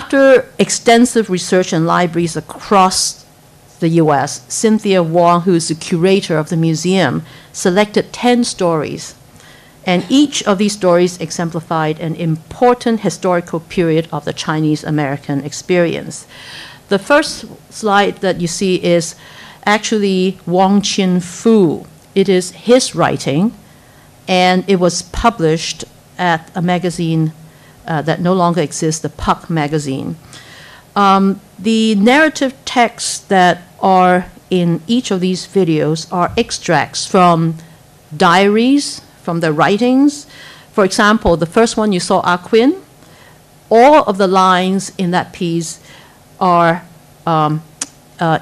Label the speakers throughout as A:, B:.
A: After extensive research in libraries across the U.S., Cynthia Wong, who is the curator of the museum, selected 10 stories. And each of these stories exemplified an important historical period of the Chinese-American experience. The first slide that you see is actually Wong Chin-fu. It is his writing, and it was published at a magazine that no longer exists, the Puck magazine. The narrative texts that are in each of these videos are extracts from diaries, from their writings. For example, the first one you saw, Aquin, all of the lines in that piece are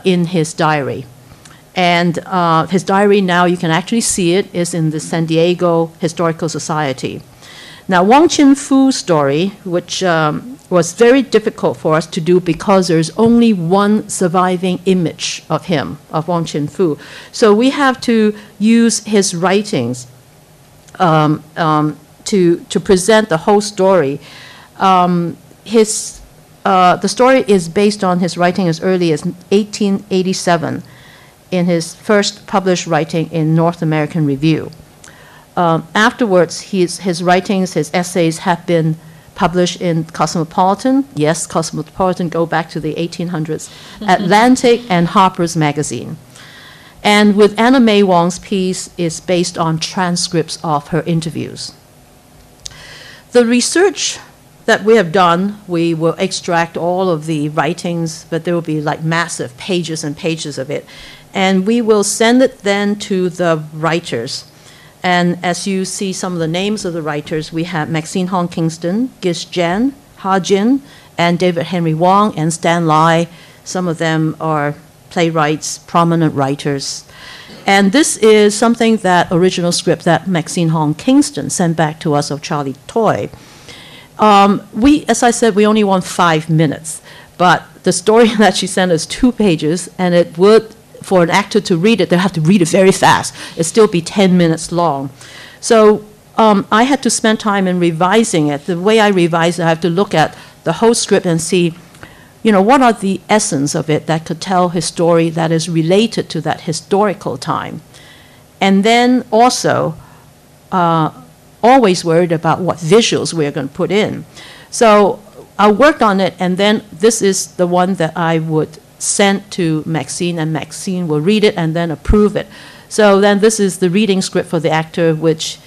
A: in his diary. And his diary now, you can actually see it, is in the San Diego Historical Society. Now, Wong Chin-fu's story, which was very difficult for us to do because there's only one surviving image of him, of Wong Chin-fu. So we have to use his writings to present the whole story. The story is based on his writing as early as 1887 in his first published writing in North American Review. Afterwards, his writings, his essays have been published in Cosmopolitan. Yes, Cosmopolitan go back to the 1800s, Atlantic, and Harper's Magazine. And with Anna May Wong's piece is based on transcripts of her interviews. The research that we have done, we will extract all of the writings, but there will be like massive pages and pages of it. And we will send it then to the writers. And as you see some of the names of the writers, we have Maxine Hong Kingston, Gis Jen, Ha Jin, and David Henry Wong, and Stan Lai. Some of them are playwrights, prominent writers. And this is something that original script that Maxine Hong Kingston sent back to us of Charlie Toy. As I said, we only want 5 minutes, but the story that she sent us 2 pages, and it would, for an actor to read it, they have to read it very fast. It'd still be 10 minutes long. So I had to spend time in revising it. The way I revise it, I have to look at the whole script and see, you know, what are the essence of it that could tell his story that is related to that historical time. And then also, always worried about what visuals we're going to put in. So I worked on it, and then this is the one that I would send to Maxine, and Maxine will read it and then approve it. So then this is the reading script for the actor, which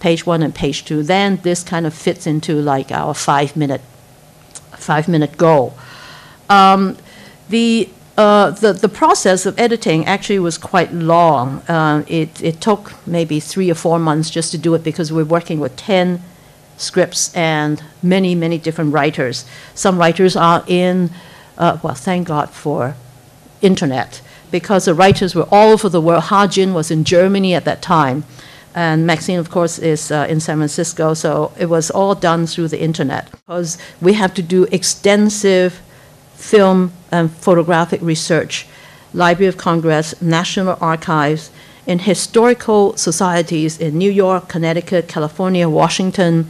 A: page 1 and page 2. Then this kind of fits into like our 5-minute goal. The process of editing actually was quite long. It took maybe 3 or 4 months just to do it because we're working with 10 scripts and many, many different writers. Some writers are in, well, thank God for internet, because the writers were all over the world. Ha Jin was in Germany at that time, and Maxine, of course, is in San Francisco, so it was all done through the internet. Because we have to do extensive film and photographic research, Library of Congress, National Archives, in historical societies in New York, Connecticut, California, Washington,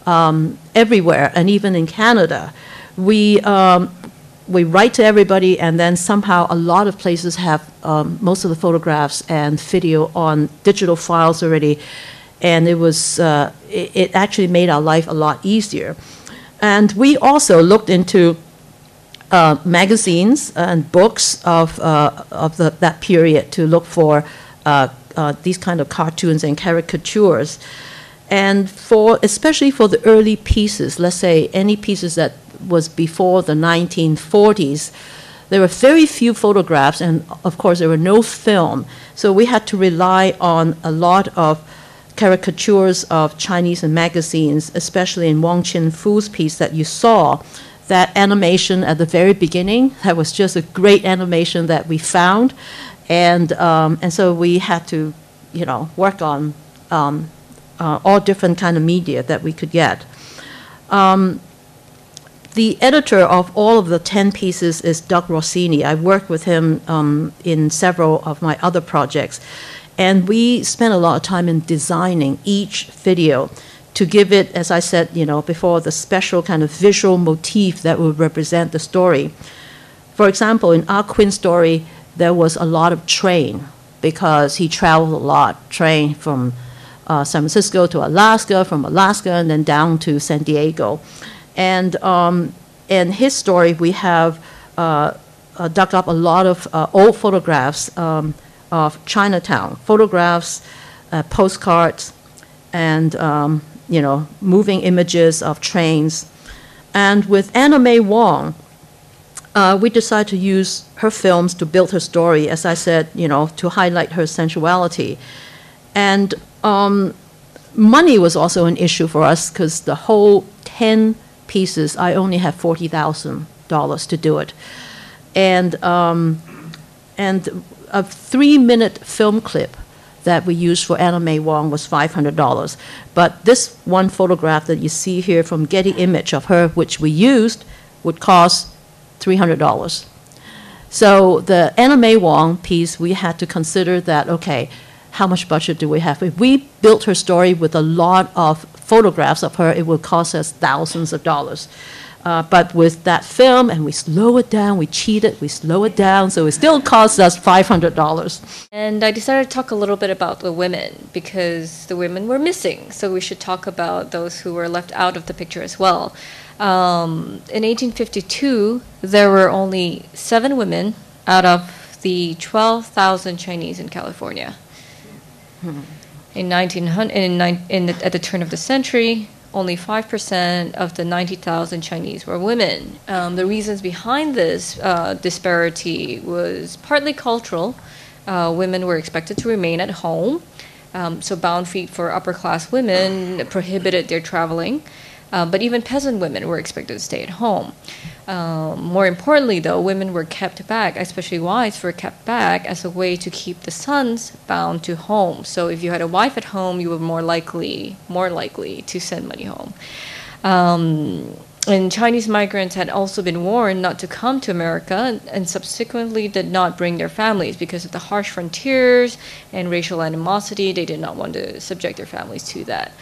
A: everywhere, and even in Canada. We write to everybody, and then somehow a lot of places have most of the photographs and video on digital files already, and it was it actually made our life a lot easier. And we also looked into magazines and books of that period to look for these kind of cartoons and caricatures. And especially for the early pieces, let's say any pieces that was before the 1940s, there were very few photographs, and of course there were no film. So we had to rely on a lot of caricatures of Chinese and magazines, especially in Wong Chin-fu's piece that you saw. That animation at the very beginning, that was just a great animation that we found. And so we had to, you know, work on all different kind of media that we could get. The editor of all of the 10 pieces is Doug Rossini. I worked with him in several of my other projects. And we spent a lot of time in designing each video to give it, as I said, before, the special kind of visual motif that would represent the story. For example, in our Quinn story, there was a lot of train because he traveled a lot, train from San Francisco to Alaska, from Alaska, and then down to San Diego. And in his story, we have dug up a lot of old photographs of Chinatown, photographs, postcards, and moving images of trains. And with Anna May Wong, we decided to use her films to build her story, as I said, to highlight her sensuality. And money was also an issue for us because the whole 10 pieces, I only have $40,000 to do it. And a 3-minute film clip that we used for Anna May Wong was $500. But this one photograph that you see here from Getty Image of her, which we used, would cost $300. So the Anna May Wong piece, we had to consider that, okay, how much budget do we have? If we built her story with a lot of photographs of her, it would cost us thousands of dollars. But with that film, and we slow it down, we cheat it, we slow it down, so it still costs us $500.
B: And I decided to talk a little bit about the women, because the women were missing, so we should talk about those who were left out of the picture as well. In 1852, there were only 7 women out of the 12,000 Chinese in California. In 1900, at the turn of the century, only 5% of the 90,000 Chinese were women. The reasons behind this disparity was partly cultural. Women were expected to remain at home, so bound feet for upper-class women prohibited their traveling. But even peasant women were expected to stay at home. More importantly, though, women were kept back, especially wives were kept back as a way to keep the sons bound to home. So if you had a wife at home, you were more likely to send money home. And Chinese migrants had also been warned not to come to America and subsequently did not bring their families because of the harsh frontiers and racial animosity. They did not want to subject their families to that.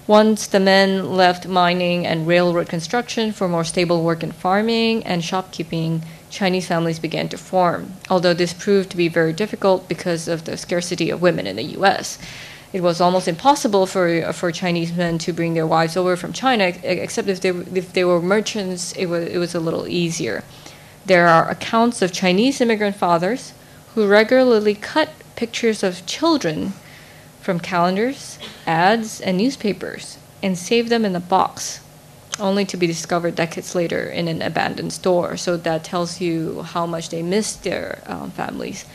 B: Once the men left mining and railroad construction for more stable work in farming and shopkeeping, Chinese families began to form, although this proved to be very difficult because of the scarcity of women in the U.S. It was almost impossible for Chinese men to bring their wives over from China, except if they were merchants, it was a little easier. There are accounts of Chinese immigrant fathers who regularly cut pictures of children from calendars, ads, and newspapers, and saved them in a box, only to be discovered decades later in an abandoned store. So that tells you how much they missed their families.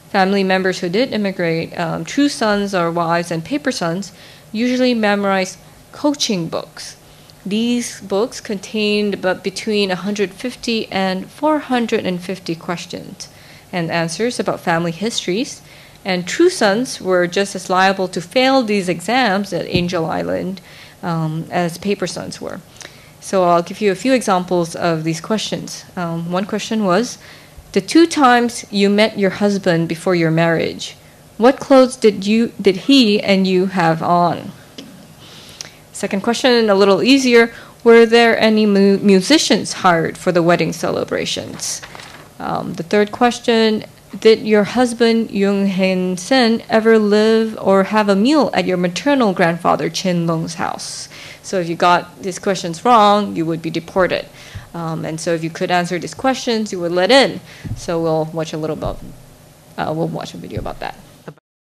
B: Family members who did immigrate, true sons or wives and paper sons, usually memorized coaching books. These books contained between 150 and 450 questions and answers about family histories. And true sons were just as liable to fail these exams at Angel Island as paper sons were. So I'll give you a few examples of these questions. One question was, the 2 times you met your husband before your marriage, what clothes did he and you have on? Second question, a little easier, were there any musicians hired for the wedding celebrations? The third question, did your husband, Yung Hen Sen, ever live or have a meal at your maternal grandfather, Chin Lung's house? So if you got these questions wrong, you would be deported. And so if you could answer these questions, you were let in. So we'll watch a video about that.